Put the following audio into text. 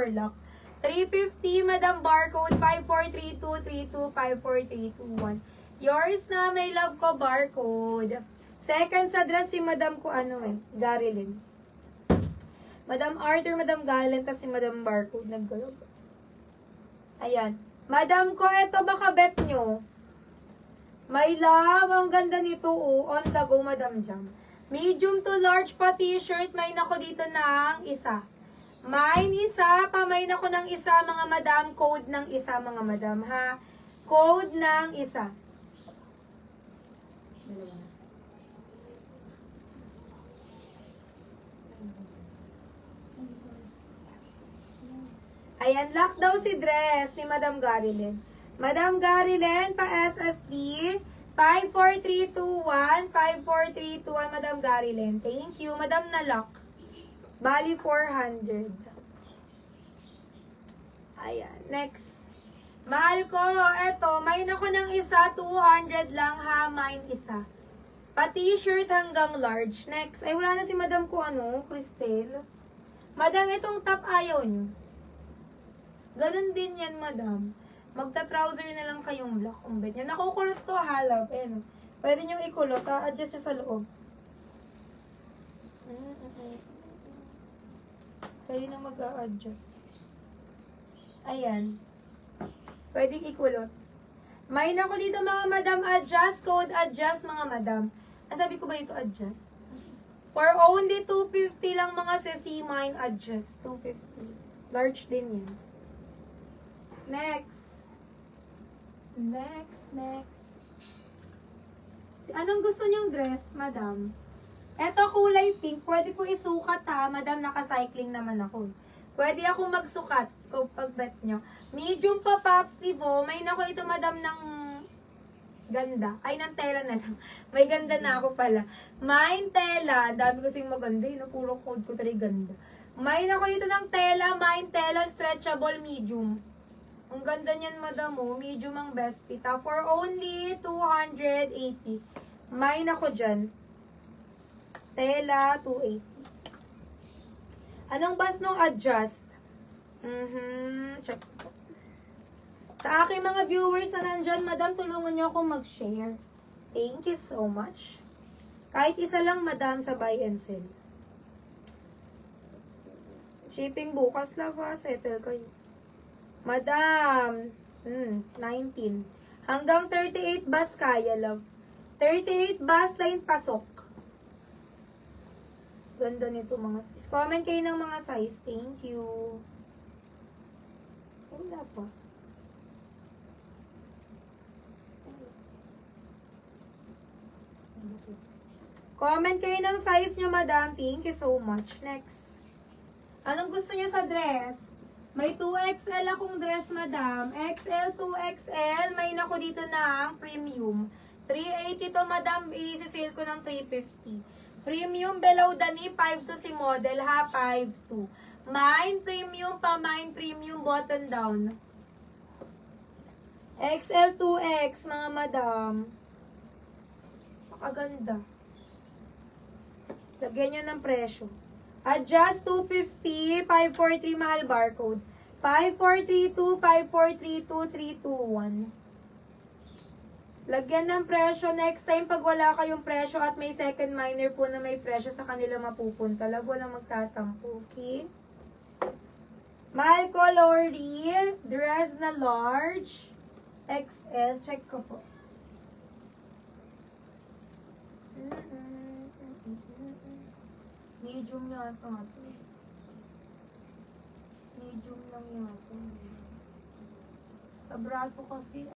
for luck. 350, Madam Barcode, 5432325431. Yours na, may love ko, Barcode. Second sa dress si Madam ko, Garilyn. Madam Arthur, Madam Garilyn, tas si Madam Barcode, naggalog. Ayan. Madam ko, eto baka bet nyo. My love, ang ganda nito, on the go, Madam Jam. Medium to large pa t-shirt, may nako dito ng isa. Mine isa, pamain ako ng isa, mga madam. Code ng isa, mga madam, ha? Code ng isa. Ayan, lock daw si dress ni Madam Garilyn. Madam Garilyn, pa-SSD, 54321, 54321, Madam Garilyn. Thank you, Madam na lock. Bali, 400. Ayan, next. Mahal ko, eto, mine ako ng isa, 200 lang ha, mine isa. Pa-t-shirt hanggang large. Next. Ay, wala na si Madam ko, Cristel. Madam, itong top ayaw nyo. Ganun din yan, Madam. Magta-trouser na lang kayong black. Kung bet nyo. Nakukulot to, halap. Pwede nyo ikulot. Adjust nyo sa loob. Kayo na mag-a-adjust. Ayan. Pwede ikulot. May ako dito, mga madam. Adjust. Code adjust, mga madam. Sabi ko ba ito adjust? For only 250 lang, mga sesi. Mine adjust. 250. Large din yan. Next. Anong gusto niyong dress, madam? Eto, kulay pink. Pwede ko isukat, ha? Madam, naka-cycling naman ako. Pwede ako magsukat kung pag-bet nyo. Medium pa, Pops Livo. May nako ito, madam, ng ganda. Ay, ng tela na lang. May ganda na ako pala. Mine tela. Dami ko sing maganda. Puro code ko talaga ganda. May nako ito ng tela. Mine tela, stretchable, medium. Ang ganda niyan, madam, medium ang best fit. For only 280. Mine ako dyan. Tela, 280. Anong bas nung adjust? Check po. Sa aking mga viewers na nandyan, madam, tulungan nyo ako mag-share. Thank you so much. Kahit isa lang, madam, sa buy and sell. Shipping bukas, love, ha? Settle kayo. Madam, 19. Hanggang 38 bus kaya, love. 38 bus line pasok. Ganda nito, mga size. Comment kayo ng mga size. Thank you. Wala pa. Comment kayo ng size nyo, madam. Thank you so much. Next. Anong gusto nyo sa dress? May 2XL akong dress, madam. XL, 2XL. May nako dito ng premium. 380 to, madam. I-sale ko ng 350. Premium below the knee. 5'2" si model, ha? 5'2". Mine premium pa. Mine premium button down. XL, 2X, mga madam. Makaganda. Lagyan nyo ng presyo. Adjust 250, 543, mahal barcode. 5432, 5432, 321. Lagyan ng presyo. Next time, pag wala kayong presyo at may second minor po na may presyo, sa kanila mapupunta. Lag, walang magtatampo. Okay? Mahal ko, Lori. Dress na large. XL. Check ko po. Medium yata ito. Medium lang yata. Sa braso kasi